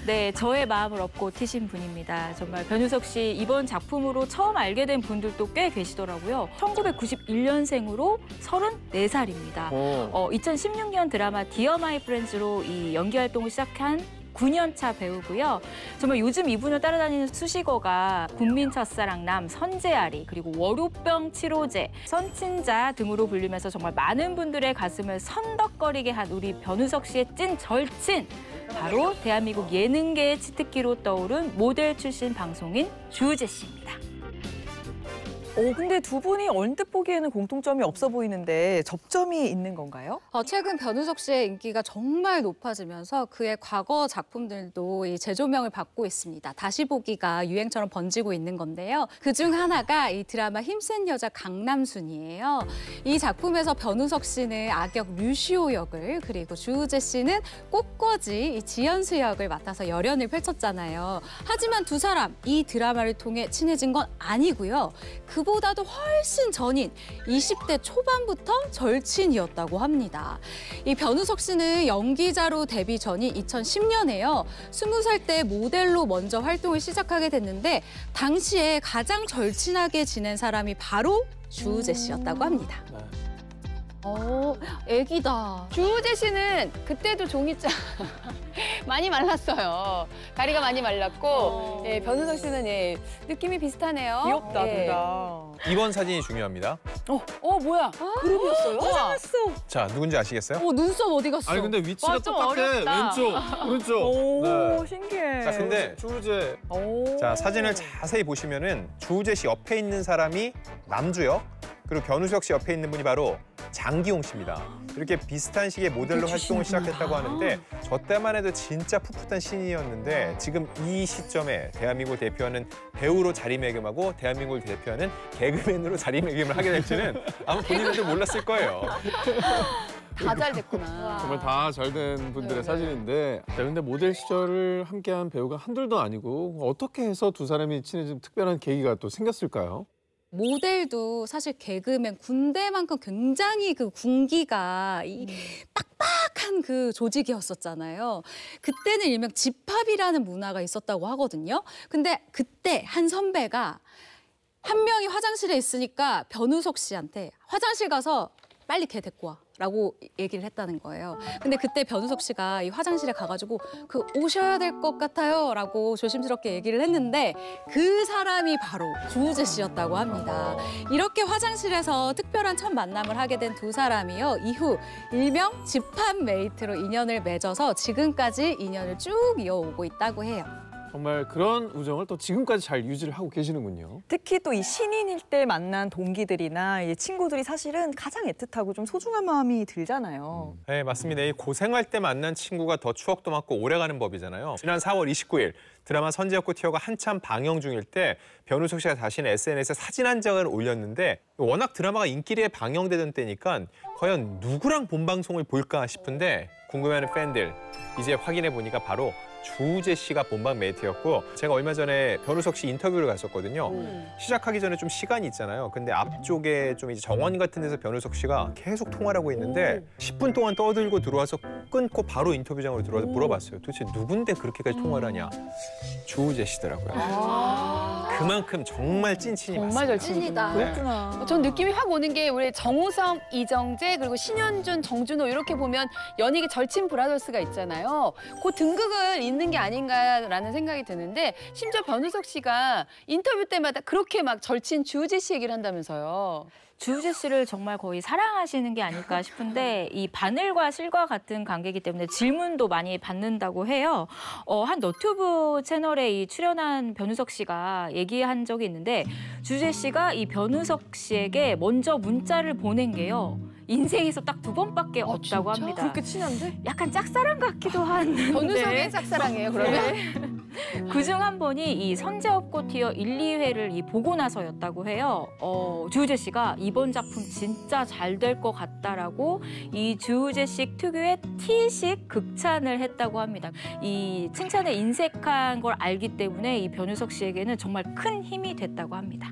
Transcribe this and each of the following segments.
네, 저의 마음을 얻고 튀신 분입니다. 정말 변우석 씨 이번 작품으로 처음 알게 된 분들도 꽤 계시더라고요. 1991년생으로 34살입니다. 2016년 드라마 디어 마이 프렌즈로 이 연기 활동을 시작한 9년차 배우고요. 정말 요즘 이분을 따라다니는 수식어가 국민 첫사랑남, 선제아리, 그리고 월요병 치료제, 선친자 등으로 불리면서 정말 많은 분들의 가슴을 선덕거리게 한 우리 변우석 씨의 찐 절친! 바로 대한민국 예능계의 치트키로 떠오른 모델 출신 방송인 주우재 씨입니다. 근데 두 분이 언뜻 보기에는 공통점이 없어 보이는데 접점이 있는 건가요? 최근 변우석 씨의 인기가 정말 높아지면서 그의 과거 작품들도 이 재조명을 받고 있습니다. 다시 보기가 유행처럼 번지고 있는 건데요. 그중 하나가 이 드라마 힘센 여자 강남순이에요. 이 작품에서 변우석 씨는 악역 류시오 역을, 그리고 주우재 씨는 꽃꽂이 지연수 역을 맡아서 열연을 펼쳤잖아요. 하지만 두 사람 이 드라마를 통해 친해진 건 아니고요. 그보다도 훨씬 전인 20대 초반부터 절친이었다고 합니다. 이 변우석 씨는 연기자로 데뷔 전인 2010년에요. 20살 때 모델로 먼저 활동을 시작하게 됐는데 당시에 가장 절친하게 지낸 사람이 바로 주우재 씨였다고 합니다. 애기다. 주우재 씨는 그때도 종이장 많이 말랐어요. 다리가 많이 말랐고, 예, 변우석 씨는 예, 느낌이 비슷하네요. 귀엽다, 예. 둘 다. 이번 사진이 중요합니다. 뭐야? 그룹이었어요? 화장했어. 자, 누군지 아시겠어요? 눈썹 어디 갔어? 아니 근데 위치가 좀 똑같아. 어렵다. 왼쪽, 오른쪽. 오, 네. 신기해. 자, 근데 주우재. 자, 사진을 자세히 보시면은 주우재 씨 옆에 있는 사람이 남주역, 그리고 변우석 씨 옆에 있는 분이 바로 장기용 씨입니다. 이렇게 비슷한 시기에 모델로 활동을 시작했다고 하는데 저 때만 해도 진짜 풋풋한 신인이었는데 지금 이 시점에 대한민국을 대표하는 배우로 자리매김하고 대한민국을 대표하는 개그맨으로 자리매김을 하게 될지는 아마 본인들도 몰랐을 거예요. 다 잘 됐구나. 정말 다 잘 된 분들의 사진인데, 자, 근데 모델 시절을 함께한 배우가 한둘도 아니고 어떻게 해서 두 사람이 친해진 특별한 계기가 또 생겼을까요? 모델도 사실 개그맨 군대만큼 굉장히 그 군기가 빡빡한 그 조직이었었잖아요. 그때는 일명 집합이라는 문화가 있었다고 하거든요. 근데 그때 한 선배가 한 명이 화장실에 있으니까 변우석 씨한테 화장실 가서 빨리 걔 데리고 와. 라고 얘기를 했다는 거예요. 근데 그때 변우석 씨가 이 화장실에 가가지고 오셔야 될 것 같아요 라고 조심스럽게 얘기를 했는데 그 사람이 바로 주우재 씨였다고 합니다. 이렇게 화장실에서 특별한 첫 만남을 하게 된 두 사람이요. 이후 일명 집합메이트로 인연을 맺어서 지금까지 인연을 쭉 이어오고 있다고 해요. 정말 그런 우정을 또 지금까지 잘 유지를 하고 계시는군요. 특히 또 이 신인일 때 만난 동기들이나 이 친구들이 사실은 가장 애틋하고 좀 소중한 마음이 들잖아요. 네, 맞습니다. 이 고생할 때 만난 친구가 더 추억도 많고 오래가는 법이잖아요. 지난 4월 29일 드라마 선제였고 티어가 한참 방영 중일 때 변우석 씨가 자신의 SNS에 사진 한 장을 올렸는데 워낙 드라마가 인기리에 방영되던 때니까 과연 누구랑 본방송을 볼까 싶은데 궁금해하는 팬들 이제 확인해 보니까 바로 주우재 씨가 본방 메이트였고 제가 얼마 전에 변우석 씨 인터뷰를 갔었거든요. 시작하기 전에 좀 시간이 있잖아요. 근데 앞쪽에 좀 이제 정원 같은 데서 변우석 씨가 계속 통화를 하고 있는데 10분 동안 떠들고 들어와서 끊고 바로 인터뷰장으로 들어와서 물어봤어요. 도대체 누군데 그렇게까지 통화를 하냐? 주우재 씨더라고요. 그만큼 정말 찐친이 정말 맞습니다. 절친이다. 그렇구나. 전 느낌이 확 오는 게 우리 정우성, 이정재, 그리고 신현준, 정준호 이렇게 보면 연예계 절친 브라더스가 있잖아요. 그 등극을 잇는 게 아닌가라는 생각이 드는데 심지어 변우석 씨가 인터뷰 때마다 그렇게 막 절친 주우재 씨 얘기를 한다면서요. 주우재 씨를 정말 거의 사랑하시는 게 아닐까 싶은데 이 바늘과 실과 같은 관계이기 때문에 질문도 많이 받는다고 해요. 한 너튜브 채널에 이 출연한 변우석 씨가 얘기한 적이 있는데 주우재 씨가 이 변우석 씨에게 먼저 문자를 보낸 게요. 인생에서 딱 2번밖에 없다고 합니다. 그렇게 친한데? 약간 짝사랑 같기도 한데. 변우석의 짝사랑이에요, 그러면? 그중 한 번이 이 선제업고 티어 1, 2회를 보고 나서였다고 해요. 주우재 씨가 이번 작품 진짜 잘 될 것 같다라고 이 주우재식 특유의 T식 극찬을 했다고 합니다. 이 칭찬에 인색한 걸 알기 때문에 이 변우석 씨에게는 정말 큰 힘이 됐다고 합니다.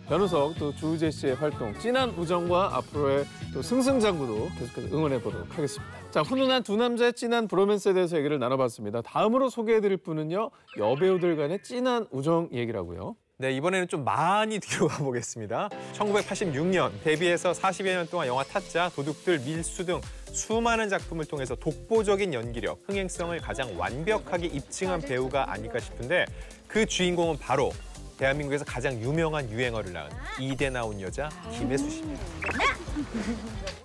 변우석 또 주우재 씨의 활동, 진한 우정과 앞으로의 또 승승장구도 계속해서 응원해 보도록 하겠습니다. 자, 훈훈한 두 남자의 진한 브로맨스에 대해서 얘기를 나눠봤습니다. 다음으로 소개해드릴 분은요, 여배우들 간의 진한 우정 얘기라고요. 네, 이번에는 좀 많이 뒤로 가보겠습니다. 1986년 데뷔해서 40여 년 동안 영화 타짜, 도둑들, 밀수 등 수많은 작품을 통해서 독보적인 연기력, 흥행성을 가장 완벽하게 입증한 배우가 아닐까 싶은데 그 주인공은 바로 대한민국에서 가장 유명한 유행어를 낳은 이대 나온 여자 김혜수 씨입니다.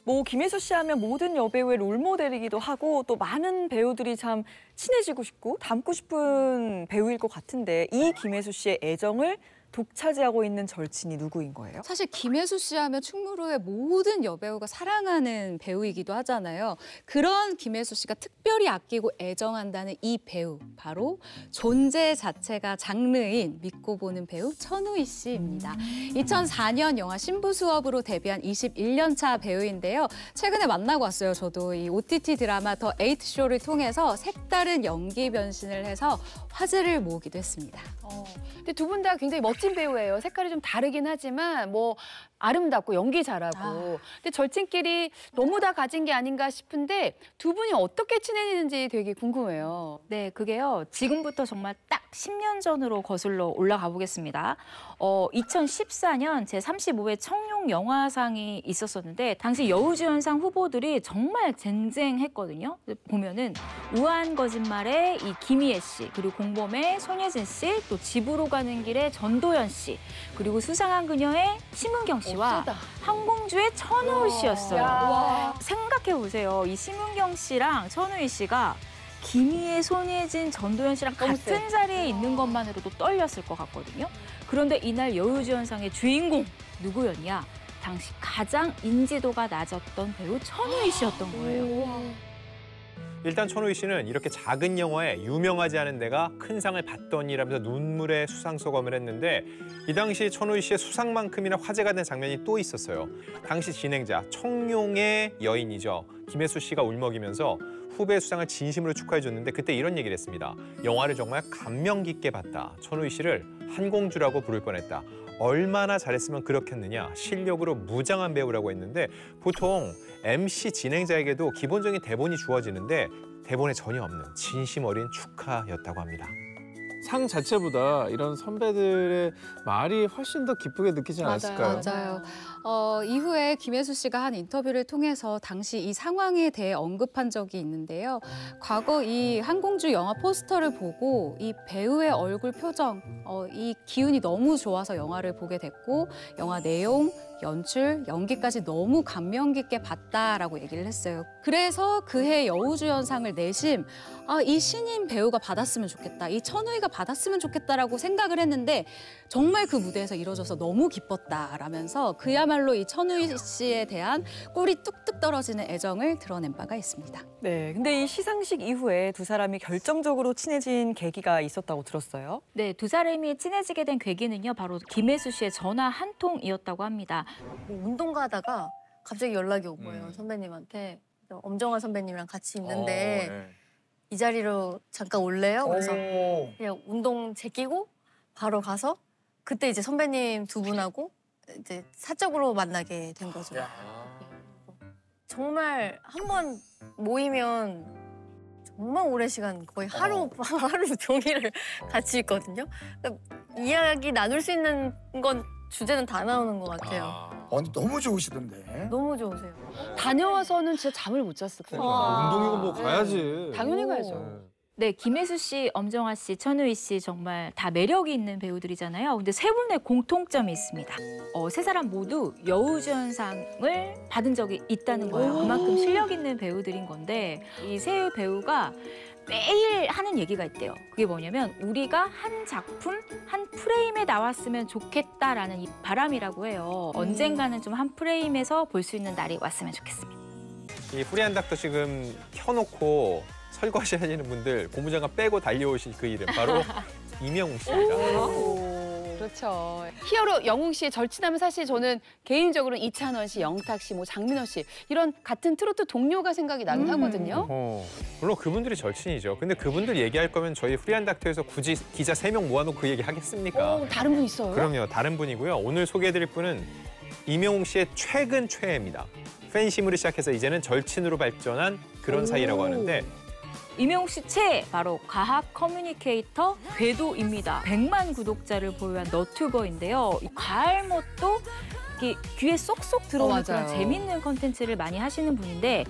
뭐 김혜수 씨 하면 모든 여배우의 롤모델이기도 하고 또 많은 배우들이 참 친해지고 싶고 닮고 싶은 배우일 것 같은데 이 김혜수 씨의 애정을 독차지하고 있는 절친이 누구인 거예요? 사실 김혜수 씨 하면 충무로의 모든 여배우가 사랑하는 배우이기도 하잖아요. 그런 김혜수 씨가 특별히 아끼고 애정한다는 이 배우, 바로 존재 자체가 장르인 믿고 보는 배우 천우희 씨입니다. 2004년 영화 신부 수업으로 데뷔한 21년 차 배우인데요. 최근에 만나고 왔어요. 저도 이 OTT 드라마 더 에이트 쇼를 통해서 색다른 연기 변신을 해서 화제를 모으기도 했습니다. 근데 두 분 다 굉장히 멋진 배우예요. 색깔이 좀 다르긴 하지만 뭐 아름답고 연기 잘하고. 근데 절친끼리 너무 다 가진 게 아닌가 싶은데 두 분이 어떻게 친해지는지 되게 궁금해요. 네, 그게요. 지금부터 정말 딱 10년 전으로 거슬러 올라가 보겠습니다. 2014년 제35회 청룡 영화상이 있었었는데 당시 여우주연상 후보들이 정말 쟁쟁했거든요. 보면은 우아한 거짓말의 이 김희애 씨, 그리고 공범의 손예진 씨, 또 집으로 가는 길의 전도연 씨, 그리고 수상한 그녀의 심은경 씨와 항공주의 천우희 씨였어요. 생각해 보세요. 이 심은경 씨랑 천우희 씨가 김희애, 손예진, 전도연 씨랑 같은 자리에 있는 것만으로도 떨렸을 것 같거든요. 그런데 이날 여우주연상의 주인공 누구였냐? 당시 가장 인지도가 낮았던 배우 천우희 씨였던 거예요. 일단 천우희 씨는 이렇게 작은 영화에 유명하지 않은 데가 큰 상을 받더니라면서 눈물의 수상소감을 했는데 이 당시 천우희 씨의 수상만큼이나 화제가 된 장면이 또 있었어요. 당시 진행자 청룡의 여인이죠. 김혜수 씨가 울먹이면서 후배 수상을 진심으로 축하해줬는데 그때 이런 얘기를 했습니다. 영화를 정말 감명 깊게 봤다. 천우희 씨를 한공주라고 부를 뻔했다. 얼마나 잘했으면 그렇겠느냐. 실력으로 무장한 배우라고 했는데 보통 MC 진행자에게도 기본적인 대본이 주어지는데 대본에 전혀 없는 진심 어린 축하였다고 합니다. 상 자체보다 이런 선배들의 말이 훨씬 더 기쁘게 느끼지 않았을까요? 맞아요. 이후에 김혜수 씨가 한 인터뷰를 통해서 당시 이 상황에 대해 언급한 적이 있는데요. 과거 이 한공주 영화 포스터를 보고 이 배우의 얼굴 표정, 이 기운이 너무 좋아서 영화를 보게 됐고 영화 내용, 연출, 연기까지 너무 감명 깊게 봤다라고 얘기를 했어요. 그래서 그해 여우주연상을 내심 이 신인 배우가 받았으면 좋겠다, 이 천우희가 받았으면 좋겠다라고 생각을 했는데 정말 그 무대에서 이뤄져서 너무 기뻤다라면서 그야말로 이 천우희 씨에 대한 꿀이 뚝뚝 떨어지는 애정을 드러낸 바가 있습니다. 네, 근데 이 시상식 이후에 두 사람이 결정적으로 친해진 계기가 있었다고 들었어요. 네, 두 사람이 친해지게 된 계기는요. 바로 김혜수 씨의 전화 한 통이었다고 합니다. 뭐 운동 가다가 갑자기 연락이 온 거예요, 선배님한테. 엄정화 선배님이랑 같이 있는데 이 자리로 잠깐 올래요? 그래서 그냥 운동 제끼고 바로 가서 그때 이제 선배님 두 분하고 이제 사적으로 만나게 된 거죠. 정말 한 번 모이면 정말 오랜 시간 거의 하루 종일을 같이 있거든요. 그러니까 이야기 나눌 수 있는 건 주제는 다 나오는 것 같아요. 근데 너무 좋으시던데. 너무 좋으세요. 다녀와서는 진짜 잠을 못 잤을 거예요. 운동이고 뭐 가야지. 당연히 가야죠. 네, 김혜수 씨, 엄정화 씨, 천우희 씨 정말 다 매력이 있는 배우들이잖아요. 근데 세 분의 공통점이 있습니다. 세 사람 모두 여우주연상을 받은 적이 있다는 거예요. 그만큼 실력 있는 배우들인 건데 이 세 배우가 매일 하는 얘기가 있대요. 그게 뭐냐면 우리가 한 작품, 한 프레임에 나왔으면 좋겠다라는 이 바람이라고 해요. 언젠가는 좀 한 프레임에서 볼 수 있는 날이 왔으면 좋겠습니다. 이 후리안 닥터 지금 켜놓고 설거지 하시는 분들 고무장갑 빼고 달려오신 그 이름 바로 이명웅 씨입니다. 그렇죠. 히어로 영웅 씨의 절친하면 사실 저는 개인적으로는 이찬원 씨, 영탁 씨, 뭐 장민호 씨 이런 같은 트로트 동료가 생각이 나긴 하거든요. 물론 그분들이 절친이죠. 근데 그분들 얘기할 거면 저희 프리한 닥터에서 굳이 기자 3명 모아놓고 그 얘기 하겠습니까? 다른 분 있어요? 그럼요. 다른 분이고요. 오늘 소개해드릴 분은 임영웅 씨의 최근 최애입니다. 팬심으로 시작해서 이제는 절친으로 발전한 그런 사이라고 하는데 임영웅 씨 최애 바로 과학 커뮤니케이터 궤도입니다. 100만 구독자를 보유한 너튜버인데요. 이 과알못도 귀에 쏙쏙 들어오는 그런 맞아요. 재밌는 컨텐츠를 많이 하시는 분인데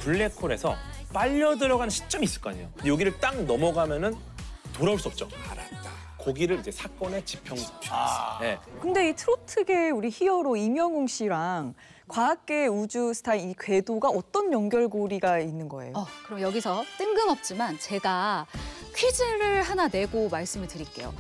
블랙홀에서 빨려 들어가는 시점이 있을 거 아니에요. 근데 여기를 딱 넘어가면은 돌아올 수 없죠. 알았다. 거기를 이제 사건의 지평선. 네. 근데 이 트로트계 우리 히어로 임영웅 씨랑 과학계 우주 스타 이 궤도가 어떤 연결고리가 있는 거예요? 그럼 여기서 뜬금없지만 제가 퀴즈를 하나 내고 말씀을 드릴게요.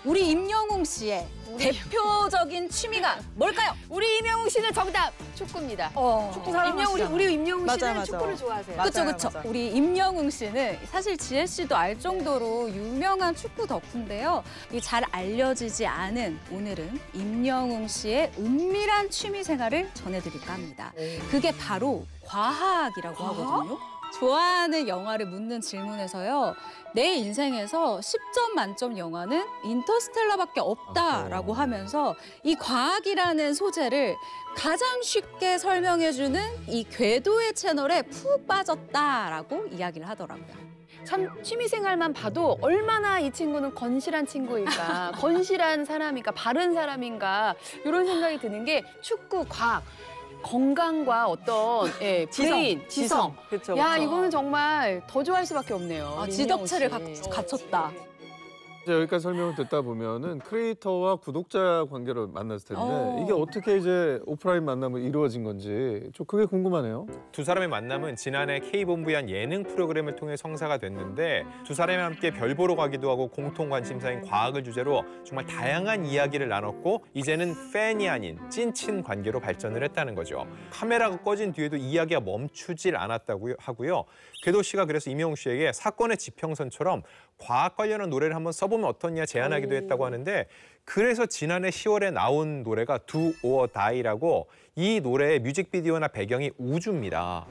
우리 임영웅 씨의 대표적인 취미가 뭘까요? 우리 임영웅 씨는 정답 축구입니다. 축구 사랑하시잖아. 우리 임영웅 씨는 맞아요, 맞아요. 축구를 좋아하세요. 맞아요, 그렇죠. 맞아요. 우리 임영웅 씨는 사실 지혜 씨도 알 정도로 유명한 축구 덕후인데요. 이 잘 알려지지 않은 오늘은 임영웅 씨의 은밀한 취미 생활을 전해드릴까 합니다. 그게 바로 과학이라고 하거든요. 좋아하는 영화를 묻는 질문에서요. 내 인생에서 10점 만점 영화는 인터스텔라밖에 없다라고 하면서 이 과학이라는 소재를 가장 쉽게 설명해주는 이 궤도의 채널에 푹 빠졌다라고 이야기를 하더라고요. 참 취미생활만 봐도 얼마나 이 친구는 건실한 친구일까, 건실한 사람인가, 바른 사람인가 이런 생각이 드는 게 축구, 과학, 건강과 어떤 브레인, 지성. 그렇죠. 야 이거는 정말 더 좋아할 수밖에 없네요. 우리 지덕체를 임영웅 씨. 갖췄다. 이제 여기까지 설명을 듣다 보면은 크리에이터와 구독자 관계로 만났을 텐데 이게 어떻게 이제 오프라인 만남을 이루어진 건지 좀 그게 궁금하네요. 두 사람의 만남은 지난해 K본부의 한 예능 프로그램을 통해 성사가 됐는데 두 사람이 함께 별 보러 가기도 하고 공통 관심사인 과학을 주제로 정말 다양한 이야기를 나눴고 이제는 팬이 아닌 찐친 관계로 발전을 했다는 거죠. 카메라가 꺼진 뒤에도 이야기가 멈추질 않았다고 하고요. 궤도 씨가 그래서 임영웅 씨에게 사건의 지평선처럼 과학 관련한 노래를 한번 써보면 어떻냐 제안하기도 했다고 하는데 그래서 지난해 10월에 나온 노래가 Do or Die라고 이 노래의 뮤직비디오나 배경이 우주입니다.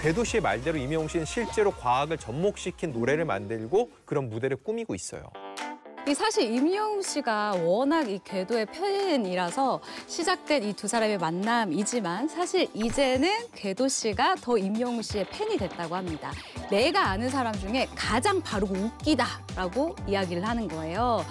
궤도 씨의 말대로 임영웅 씨는 실제로 과학을 접목시킨 노래를 만들고 그런 무대를 꾸미고 있어요. 사실 임영웅 씨가 워낙 이 궤도의 팬이라서 시작된 이 두 사람의 만남이지만 사실 이제는 궤도 씨가 더 임영웅 씨의 팬이 됐다고 합니다. 내가 아는 사람 중에 가장 바르고 웃기다라고 이야기를 하는 거예요.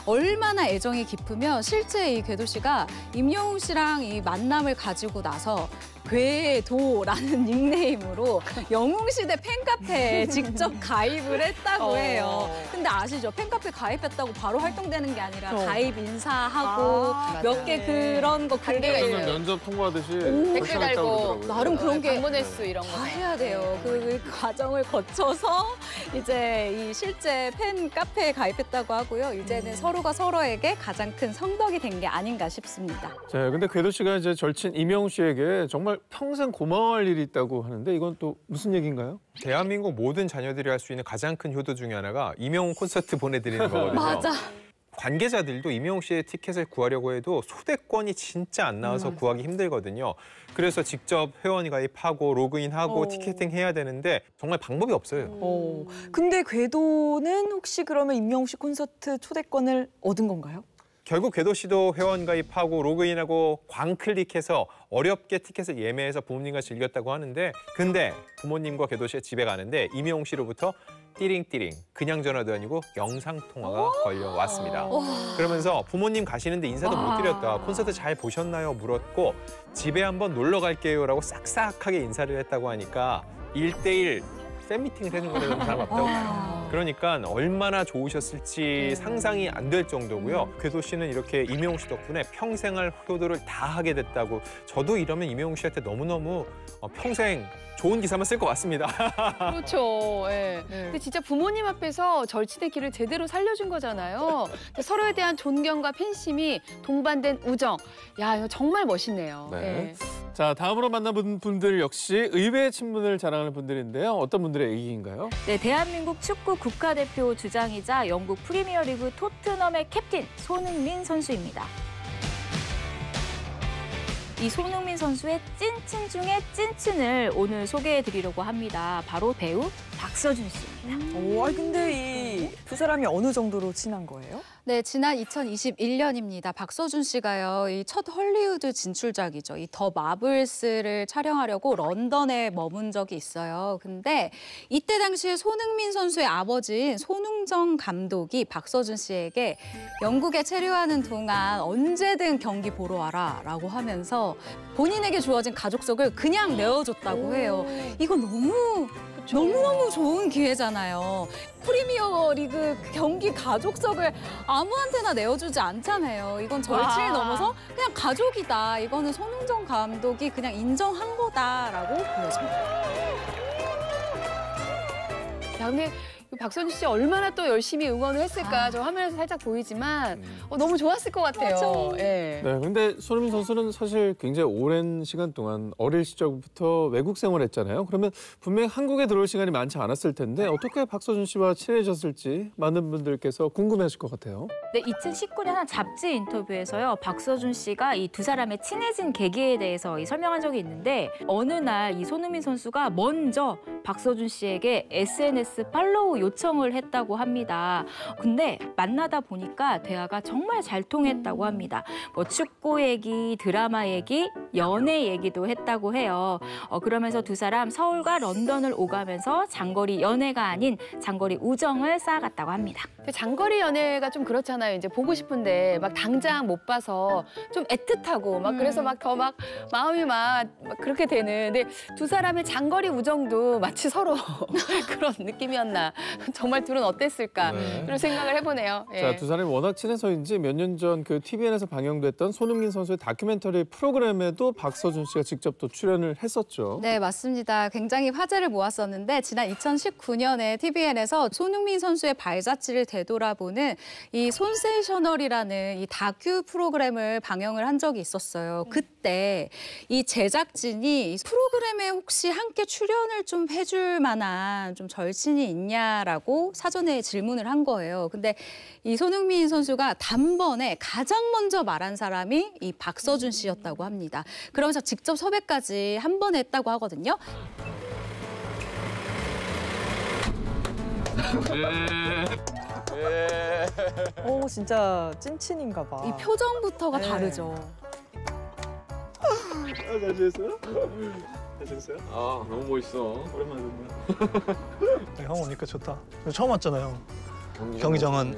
얼마나 애정이 깊으면 실제 이 궤도 씨가 임영웅 씨랑 이 만남을 가지고 나서 궤도라는 닉네임으로 영웅시대 팬카페에 직접 가입을 했다고 해요. 근데 아시죠? 팬카페 가입했다고 바로 활동되는 게 아니라 가입 인사하고 몇 개 그런 거 단계가 그게 있어요. 면접 통과하듯이 댓글 달고 나름 그런 게 방문 횟수 이런 거 다 해야 돼요. 그 과정을 거쳐서 이제 이 실제 팬 카페에 가입했다고 하고요. 이제는 서로가 서로에게 가장 큰 성덕이 된 게 아닌가 싶습니다. 자, 근데 궤도 씨가 이제 절친 임영웅 씨에게 정말 평생 고마워할 일이 있다고 하는데 이건 또 무슨 얘기인가요? 대한민국 모든 자녀들이 할 수 있는 가장 큰 효도 중에 하나가 임영웅 콘서트 보내드리는 거거든요. 맞아. 관계자들도 임영웅 씨의 티켓을 구하려고 해도 소대권이 진짜 안 나와서 구하기 힘들거든요. 그래서 직접 회원 가입하고 로그인하고 티켓팅 해야 되는데 정말 방법이 없어요. 근데 궤도는 혹시 그러면 임영웅 씨 콘서트 초대권을 얻은 건가요? 결국 궤도 씨도 회원 가입하고 로그인하고 광클릭해서 어렵게 티켓을 예매해서 부모님과 즐겼다고 하는데 근데 부모님과 궤도 씨의 집에 가는데 임영웅 씨로부터 띠링띠링 그냥 전화도 아니고 영상통화가 걸려왔습니다. 그러면서 부모님 가시는데 인사도 못 드렸다. 콘서트 잘 보셨나요? 물었고 집에 한번 놀러 갈게요라고 싹싹하게 인사를 했다고 하니까 1대1 팬미팅을 해준 거라도 다름없다고 봐요. 그러니까 얼마나 좋으셨을지 상상이 안 될 정도고요. 궤도 씨는 이렇게 임영웅 씨 덕분에 평생을 효도를 다 하게 됐다고. 저도 이러면 임영웅 씨한테 너무너무 평생 좋은 기사만 쓸 것 같습니다. 그렇죠. 예. 근데 진짜 부모님 앞에서 절친의 길을 제대로 살려준 거잖아요. 서로에 대한 존경과 팬심이 동반된 우정. 야, 이거 정말 멋있네요. 네. 예. 자, 다음으로 만나본 분들 역시 의외의 친분을 자랑하는 분들인데요. 어떤 분들의 얘기인가요? 네, 대한민국 축구 국가대표 주장이자 영국 프리미어리그 토트넘의 캡틴 손흥민 선수입니다. 이 손흥민 선수의 찐친 중에 찐친을 오늘 소개해드리려고 합니다. 바로 배우 박서준 씨입니다. 오, 근데 이 두 사람이 어느 정도로 친한 거예요? 네, 지난 2021년입니다. 박서준 씨가요, 이 첫 헐리우드 진출작이죠. 이 더 마블스를 촬영하려고 런던에 머문 적이 있어요. 근데 이때 당시에 손흥민 선수의 아버지인 손흥정 감독이 박서준 씨에게 영국에 체류하는 동안 언제든 경기 보러 와라라고 하면서 본인에게 주어진 가족석을 그냥 내어줬다고 해요. 이거 너무너무 좋은 기회잖아요. 프리미어 리그 경기 가족석을 아무한테나 내어주지 않잖아요. 이건 절친을 넘어서 그냥 가족이다. 이거는 손흥정 감독이 그냥 인정한 거다라고 보여집니다. 야, 근데 박서준 씨 얼마나 또 열심히 응원을 했을까 저 화면에서 살짝 보이지만 너무 좋았을 것 같아요. 예. 네, 근데 손흥민 선수는 사실 굉장히 오랜 시간 동안 어릴 시절부터 외국 생활했잖아요. 그러면 분명히 한국에 들어올 시간이 많지 않았을 텐데 어떻게 박서준 씨와 친해졌을지 많은 분들께서 궁금해하실 것 같아요. 네, 2019년 한 잡지 인터뷰에서요. 박서준 씨가 이 두 사람의 친해진 계기에 대해서 설명한 적이 있는데 어느 날 이 손흥민 선수가 먼저 박서준 씨에게 SNS 팔로우 요청을 했다고 합니다. 근데 만나다 보니까 대화가 정말 잘 통했다고 합니다. 뭐 축구 얘기, 드라마 얘기, 연애 얘기도 했다고 해요. 그러면서 두 사람 서울과 런던을 오가면서 장거리 연애가 아닌 장거리 우정을 쌓아갔다고 합니다. 장거리 연애가 좀 그렇잖아요. 이제 보고 싶은데 막 당장 못 봐서 좀 애틋하고 막 그래서 막 더 막 마음이 막 그렇게 되는. 근데 두 사람의 장거리 우정도 마치 서로 그런 느낌이었나. 정말 둘은 어땠을까 그런 생각을 해보네요. 예. 자, 두 사람이 워낙 친해서인지 몇 년 전 그 TVN에서 방영됐던 손흥민 선수의 다큐멘터리 프로그램에도 박서준 씨가 직접 또 출연을 했었죠. 네, 맞습니다. 굉장히 화제를 모았었는데 지난 2019년에 TVN에서 손흥민 선수의 발자취를 되돌아보는 이 손세이셔널이라는 이 다큐 프로그램을 방영을 한 적이 있었어요. 그때 이 제작진이 이 프로그램에 혹시 함께 출연을 좀 해줄 만한 좀 절친이 있냐라고 사전에 질문을 한 거예요. 근데 이 손흥민 선수가 단번에 가장 먼저 말한 사람이 이 박서준 씨였다고 합니다. 그러면서 직접 섭외까지 한 번에 했다고 하거든요. 진짜 찐친인가 봐. 이 표정부터가 네. 다르죠. 잘 지냈어요? 잘 지냈어요? 아, 너무 멋있어. 오랜만에 뵙네. 네, 형 오니까 좋다. 처음 왔잖아요. 경기장은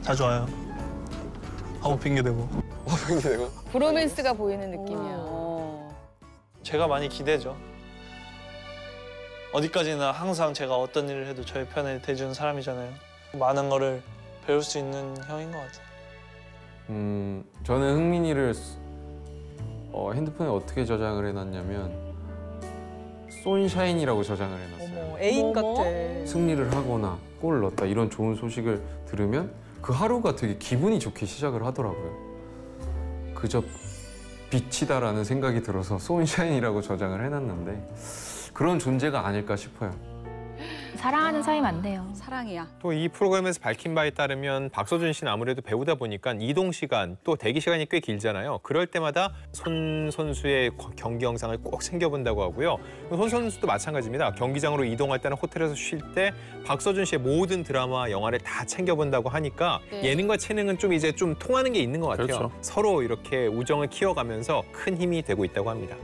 자주 와요. 하고 핑계대고. 브로맨스가 보이는 느낌이야. 제가 많이 기대죠. 어디까지나 항상 제가 어떤 일을 해도 저의 편에 대주는 사람이잖아요. 많은 거를 배울 수 있는 형인 것 같아요. 저는 흥민이를 핸드폰에 어떻게 저장을 해놨냐면 손샤인이라고 저장을 해놨어요. 어머, 애인 같아. 승리를 하거나 골을 넣었다 이런 좋은 소식을 들으면 그 하루가 되게 기분이 좋게 시작을 하더라고요. 그저 빛이다라는 생각이 들어서 손샤인이라고 저장을 해놨는데 그런 존재가 아닐까 싶어요. 사랑하는 사이 맞네요. 사랑이야. 또 이 프로그램에서 밝힌 바에 따르면 박서준 씨는 아무래도 배우다 보니까 이동 시간 또 대기 시간이 꽤 길잖아요. 그럴 때마다 손 선수의 경기 영상을 꼭 챙겨본다고 하고요. 손 선수도 마찬가지입니다. 경기장으로 이동할 때는 호텔에서 쉴 때 박서준 씨의 모든 드라마, 영화를 다 챙겨본다고 하니까 예능과 체능은 좀 이제 좀 통하는 게 있는 것 같아요. 그렇죠. 서로 이렇게 우정을 키워가면서 큰 힘이 되고 있다고 합니다.